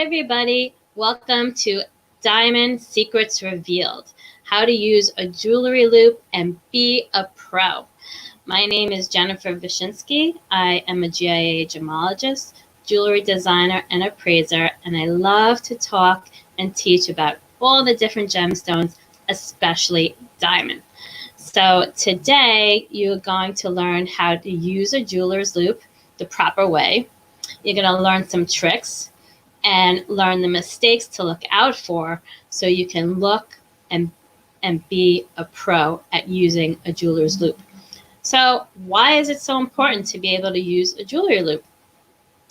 everybody, welcome to Diamond Secrets Revealed, how to use a jewelry loop and be a pro. My name is Jennifer Wyszynski. I am a GIA gemologist, jewelry designer, and appraiser, and I love to talk and teach about all the different gemstones, especially diamond. So today you're going to learn how to use a jeweler's loop the proper way. You're going to learn some tricks and learn the mistakes to look out for so you can look and be a pro at using a jeweler's loop. So why is it so important to be able to use a jewelry loop?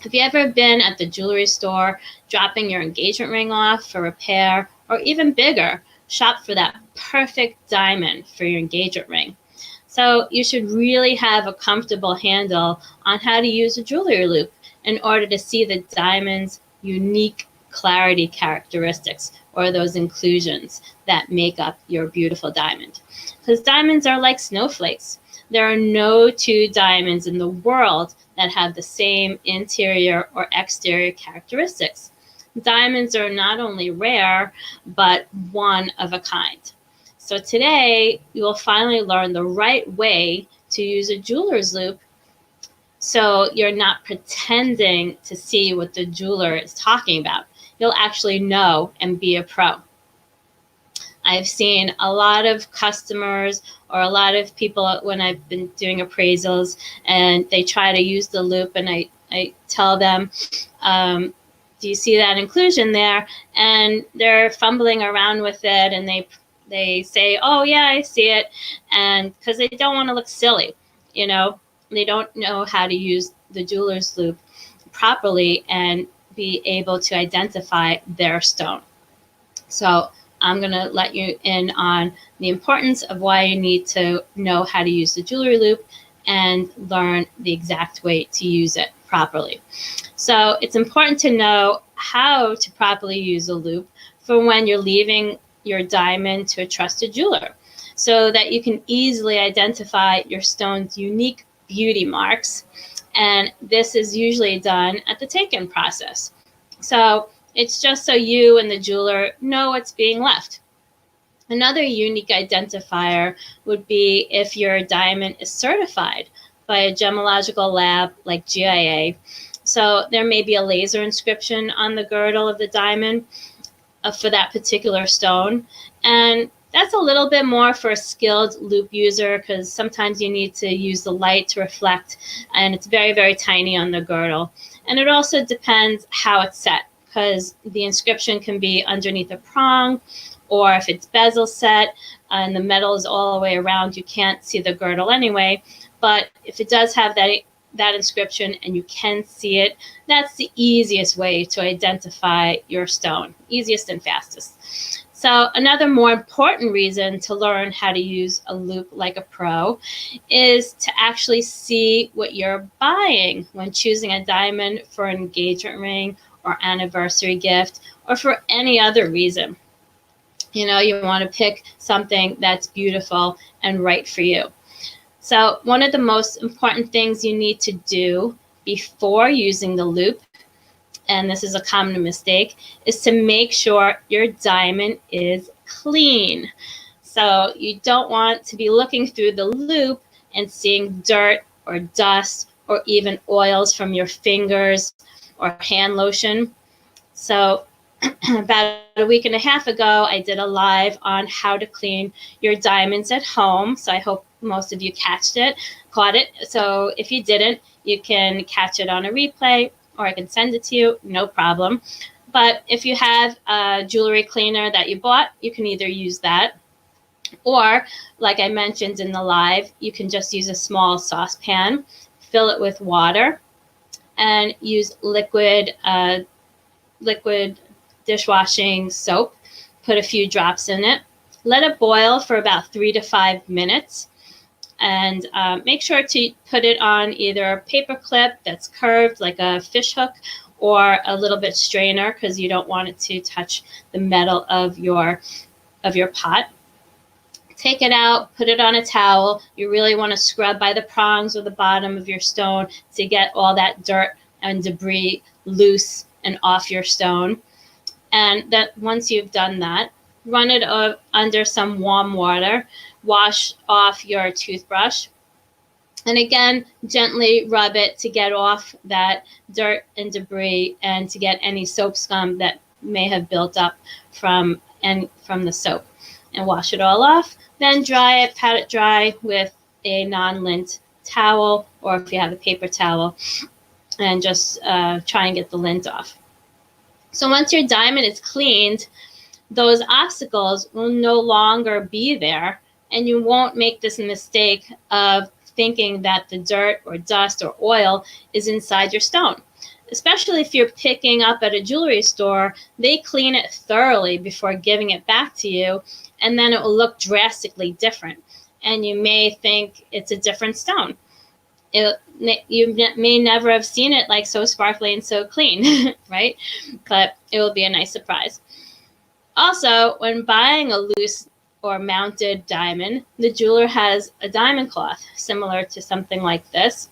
Have you ever been at the jewelry store dropping your engagement ring off for repair, or even bigger, shop for that perfect diamond for your engagement ring? So you should really have a comfortable handle on how to use a jewelry loop in order to see the diamond's unique clarity characteristics, or those inclusions that make up your beautiful diamond. Because diamonds are like snowflakes. There are no two diamonds in the world that have the same interior or exterior characteristics. Diamonds are not only rare, but one of a kind. So today, you will finally learn the right way to use a jeweler's loop so you're not pretending to see what the jeweler is talking about. You'll actually know and be a pro. I've seen a lot of customers or a lot of people when I've been doing appraisals and they try to use the loop, and I tell them, do you see that inclusion there? And they're fumbling around with it, and they say, oh yeah, I see it. And because they don't want to look silly, you know, they don't know how to use the jeweler's loop properly and be able to identify their stone. So I'm going to let you in on the importance of why you need to know how to use the jewelry loop and learn the exact way to use it properly. So it's important to know how to properly use a loop for when you're leaving your diamond to a trusted jeweler, so that you can easily identify your stone's unique beauty marks. And this is usually done at the take-in process. So it's just so you and the jeweler know what's being left. Another unique identifier would be if your diamond is certified by a gemological lab like GIA. So there may be a laser inscription on the girdle of the diamond for that particular stone. And that's a little bit more for a skilled loop user, because sometimes you need to use the light to reflect, and it's very, very tiny on the girdle. And it also depends how it's set, because the inscription can be underneath a prong, or if it's bezel set and the metal is all the way around, you can't see the girdle anyway. But if it does have that inscription and you can see it, that's the easiest way to identify your stone, easiest and fastest. So another more important reason to learn how to use a loop like a pro is to actually see what you're buying when choosing a diamond for an engagement ring or anniversary gift, or for any other reason. You know, you want to pick something that's beautiful and right for you. So one of the most important things you need to do before using the loop, and this is a common mistake, is to make sure your diamond is clean. So you don't want to be looking through the loop and seeing dirt or dust or even oils from your fingers or hand lotion. So about a week and a half ago, I did a live on how to clean your diamonds at home. So I hope most of you caught it. So if you didn't, you can catch it on a replay, or I can send it to you, no problem. But if you have a jewelry cleaner that you bought, you can either use that, or like I mentioned in the live, you can just use a small saucepan, fill it with water, and use liquid dishwashing soap. Put a few drops in it. Let it boil for about 3 to 5 minutes. And make sure to put it on either a paper clip that's curved like a fish hook, or a little bit strainer, because you don't want it to touch the metal of your pot. Take it out, put it on a towel. You really want to scrub by the prongs or the bottom of your stone to get all that dirt and debris loose and off your stone. And that once you've done that, run it under some warm water, wash off your toothbrush, and again, gently rub it to get off that dirt and debris and to get any soap scum that may have built up from the soap, and wash it all off. Then dry it, pat it dry with a non-lint towel, or if you have a paper towel, and just try and get the lint off. So once your diamond is cleaned, those obstacles will no longer be there, and you won't make this mistake of thinking that the dirt or dust or oil is inside your stone. Especially if you're picking up at a jewelry store, they clean it thoroughly before giving it back to you, and then it will look drastically different. And you may think it's a different stone. You may never have seen it like so sparkly and so clean, right? But it will be a nice surprise. Also, when buying a loose or mounted diamond, the jeweler has a diamond cloth similar to something like this.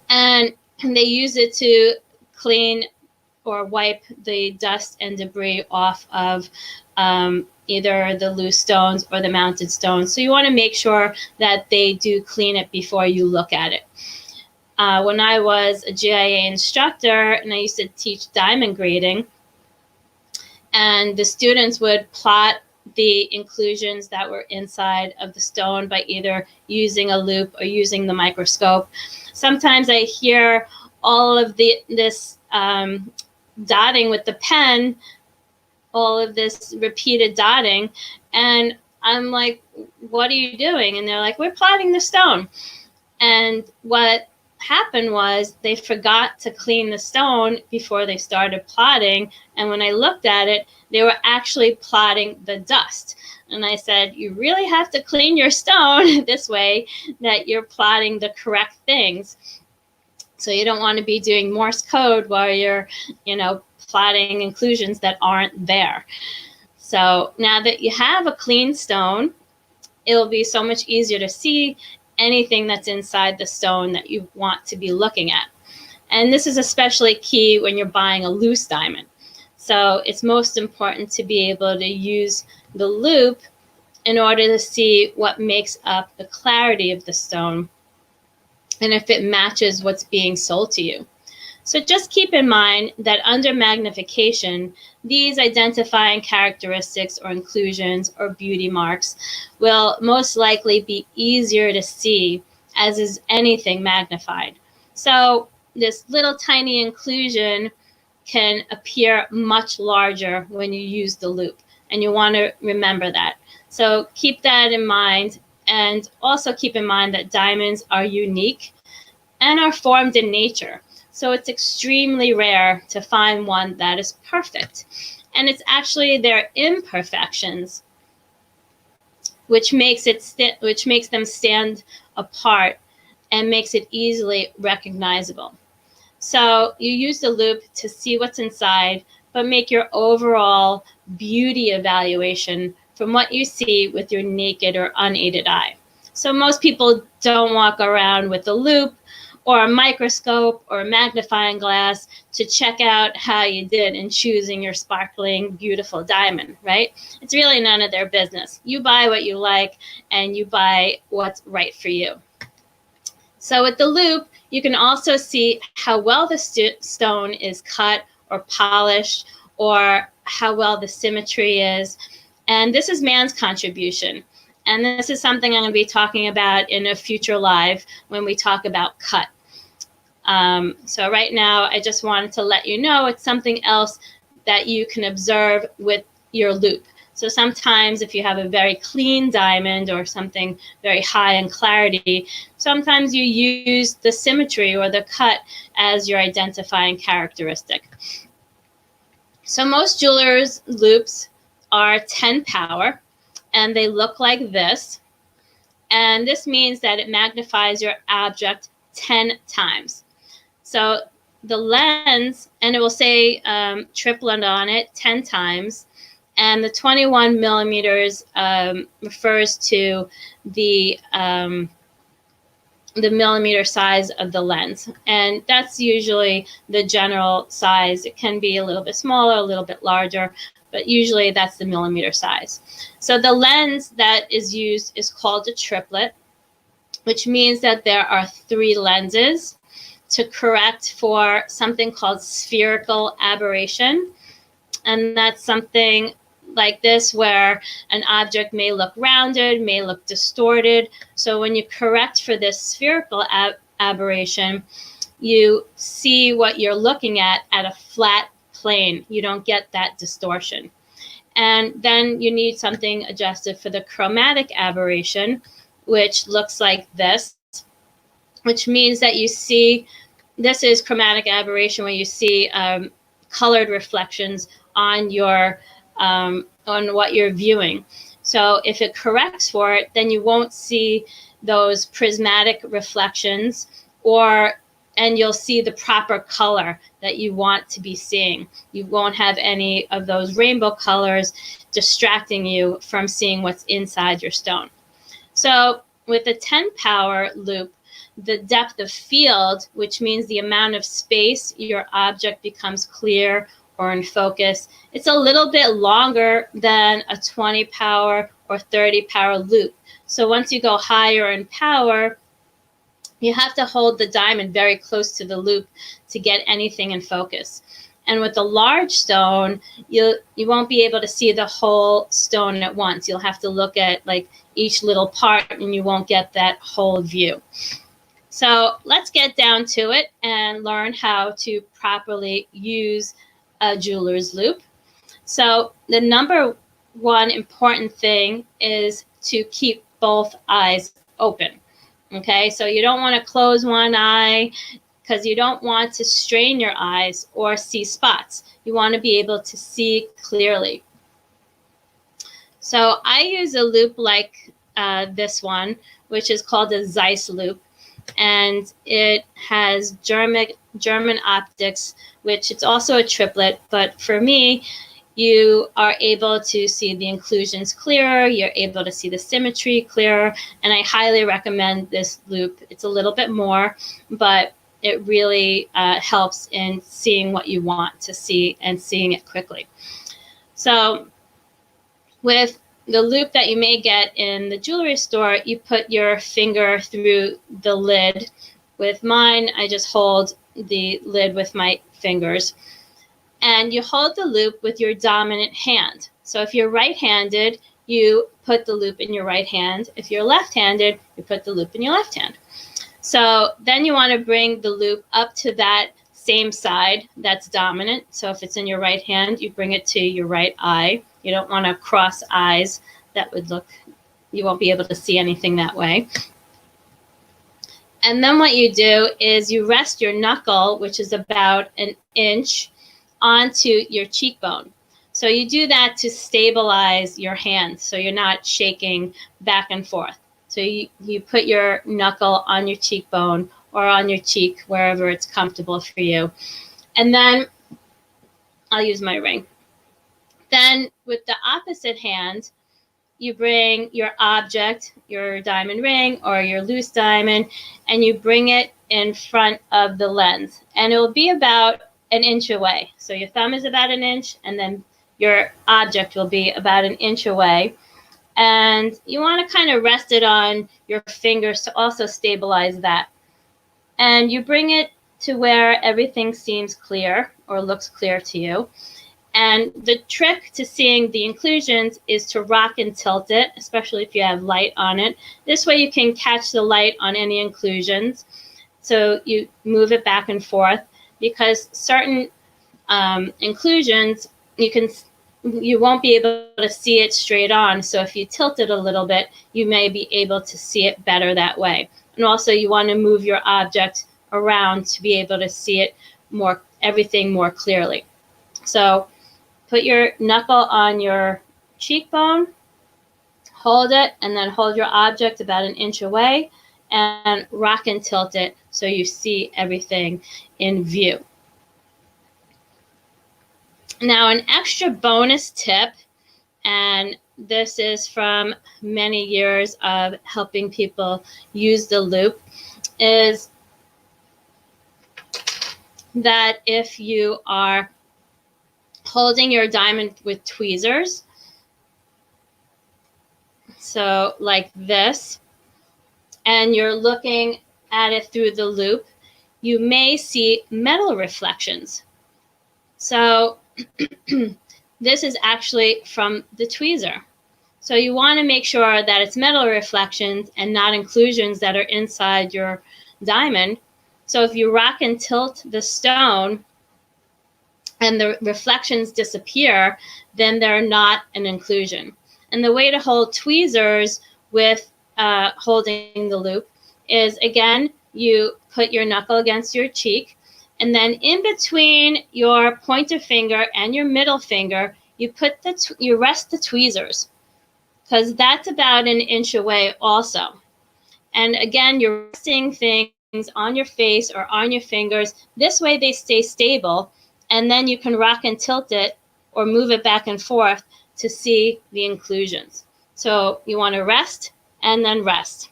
And they use it to clean or wipe the dust and debris off of either the loose stones or the mounted stones. So you want to make sure that they do clean it before you look at it. When I was a GIA instructor and I used to teach diamond grading, and the students would plot the inclusions that were inside of the stone by either using a loupe or using the microscope. Sometimes I hear all of this dotting with the pen, all of this repeated dotting, and I'm like, what are you doing? And they're like, we're plotting the stone. And what happened was they forgot to clean the stone before they started plotting, and when I looked at it, they were actually plotting the dust. And I said, you really have to clean your stone this way that you're plotting the correct things. So you don't want to be doing Morse code while you're, plotting inclusions that aren't there. So now that you have a clean stone, it'll be so much easier to see anything that's inside the stone that you want to be looking at. And this is especially key when you're buying a loose diamond. So it's most important to be able to use the loupe in order to see what makes up the clarity of the stone and if it matches what's being sold to you. So just keep in mind that under magnification, these identifying characteristics or inclusions or beauty marks will most likely be easier to see, as is anything magnified. So this little tiny inclusion can appear much larger when you use the loupe, and you want to remember that. So keep that in mind, and also keep in mind that diamonds are unique and are formed in nature. So it's extremely rare to find one that is perfect. And it's actually their imperfections which makes them stand apart and makes it easily recognizable. So you use the loupe to see what's inside, but make your overall beauty evaluation from what you see with your naked or unaided eye. So most people don't walk around with a loupe or a microscope or a magnifying glass to check out how you did in choosing your sparkling, beautiful diamond, right? It's really none of their business. You buy what you like, and you buy what's right for you. So with the loupe, you can also see how well the stone is cut or polished, or how well the symmetry is. And this is man's contribution. And this is something I'm going to be talking about in a future live when we talk about cut. So right now, I just wanted to let you know it's something else that you can observe with your loupe. So sometimes if you have a very clean diamond or something very high in clarity, sometimes you use the symmetry or the cut as your identifying characteristic. So most jewelers' loupes are 10 power, and they look like this. And this means that it magnifies your object 10 times. So the lens, and it will say triplet on it 10 times. And the 21 millimeters refers to the the millimeter size of the lens. And that's usually the general size. It can be a little bit smaller, a little bit larger, but usually that's the millimeter size. So the lens that is used is called a triplet, which means that there are 3 lenses to correct for something called spherical aberration. And that's something like this where an object may look rounded, may look distorted. So when you correct for this spherical aberration, you see what you're looking at a flat plane. You don't get that distortion. And then you need something adjusted for the chromatic aberration, which looks like this, which means that you see, this is chromatic aberration, where you see colored reflections on your on what you're viewing. So if it corrects for it, then you won't see those prismatic reflections, and you'll see the proper color that you want to be seeing. You won't have any of those rainbow colors distracting you from seeing what's inside your stone. So with a 10 power loupe, the depth of field, which means the amount of space your object becomes clear or in focus, it's a little bit longer than a 20 power or 30 power loupe. So once you go higher in power, you have to hold the diamond very close to the loupe to get anything in focus. And with a large stone, you won't be able to see the whole stone at once. You'll have to look at like each little part, and you won't get that whole view. So let's get down to it and learn how to properly use a jeweler's loupe. So the number one important thing is to keep both eyes open. Okay, so you don't want to close one eye because you don't want to strain your eyes or see spots. You want to be able to see clearly. So I use a loupe like this one, which is called a Zeiss loupe, and it has German optics, which it's also a triplet, but for me, you are able to see the inclusions clearer, you're able to see the symmetry clearer, and I highly recommend this loupe. It's a little bit more, but it really helps in seeing what you want to see and seeing it quickly. So with the loupe that you may get in the jewelry store, you put your finger through the lid. With mine, I just hold the lid with my fingers. And you hold the loupe with your dominant hand. So if you're right-handed, you put the loupe in your right hand. If you're left-handed, you put the loupe in your left hand. So then you want to bring the loupe up to that same side that's dominant. So if it's in your right hand, you bring it to your right eye. You don't want to cross eyes. That would look, you won't be able to see anything that way. And then what you do is you rest your knuckle, which is about an inch, onto your cheekbone. So you do that to stabilize your hand so you're not shaking back and forth. So you put your knuckle on your cheekbone or on your cheek, wherever it's comfortable for you. And then I'll use my ring. Then with the opposite hand, you bring your object, your diamond ring or your loose diamond, and you bring it in front of the lens. And it will be about an inch away. So your thumb is about an inch, and then your object will be about an inch away. And you want to kind of rest it on your fingers to also stabilize that. And you bring it to where everything seems clear or looks clear to you. And the trick to seeing the inclusions is to rock and tilt it, especially if you have light on it. This way you can catch the light on any inclusions. So you move it back and forth, because certain inclusions, you won't be able to see it straight on. So if you tilt it a little bit, you may be able to see it better that way. And also you want to move your object around to be able to see it everything more clearly. So put your knuckle on your cheekbone, hold it, and then hold your object about an inch away and rock and tilt it so you see everything in view. Now, an extra bonus tip, and this is from many years of helping people use the loupe, is that if you are holding your diamond with tweezers, so like this, and you're looking at it through the loupe, you may see metal reflections. So this is actually from the tweezer. So you want to make sure that it's metal reflections and not inclusions that are inside your diamond. So if you rock and tilt the stone and the reflections disappear, then they're not an inclusion. And the way to hold tweezers with holding the loupe is, again, you put your knuckle against your cheek, and then in between your pointer finger and your middle finger, you rest the tweezers, because that's about an inch away also. And again, you're resting things on your face or on your fingers. This way they stay stable, and then you can rock and tilt it or move it back and forth to see the inclusions. So you want to rest and then rest.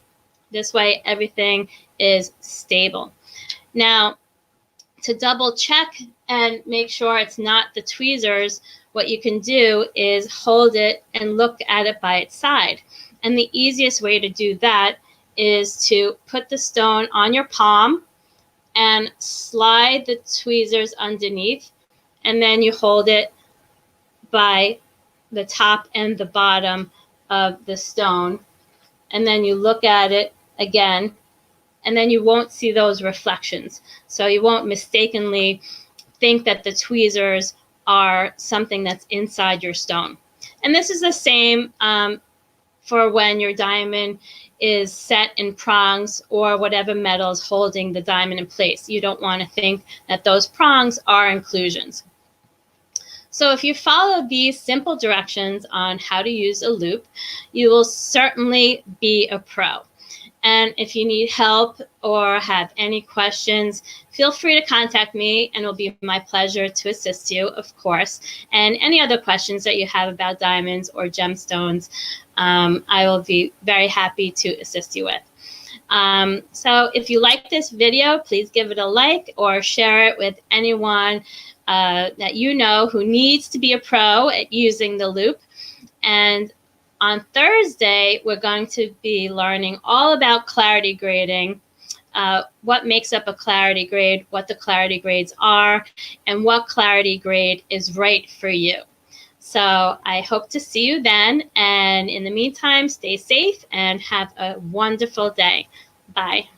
This way everything is stable. Now, to double check and make sure it's not the tweezers, what you can do is hold it and look at it by its side. And the easiest way to do that is to put the stone on your palm and slide the tweezers underneath, and then you hold it by the top and the bottom of the stone, and then you look at it again, and then you won't see those reflections. So you won't mistakenly think that the tweezers are something that's inside your stone. And this is the same for when your diamond is set in prongs or whatever metal is holding the diamond in place. You don't want to think that those prongs are inclusions. So if you follow these simple directions on how to use a loupe, you will certainly be a pro. And if you need help or have any questions, feel free to contact me, and it'll be my pleasure to assist you, of course. And any other questions that you have about diamonds or gemstones, I will be very happy to assist you with. So if you like this video, please give it a like or share it with anyone that you know who needs to be a pro at using the loupe. And on Thursday, we're going to be learning all about clarity grading, what makes up a clarity grade, what the clarity grades are, and what clarity grade is right for you. So I hope to see you then. And in the meantime, stay safe and have a wonderful day. Bye.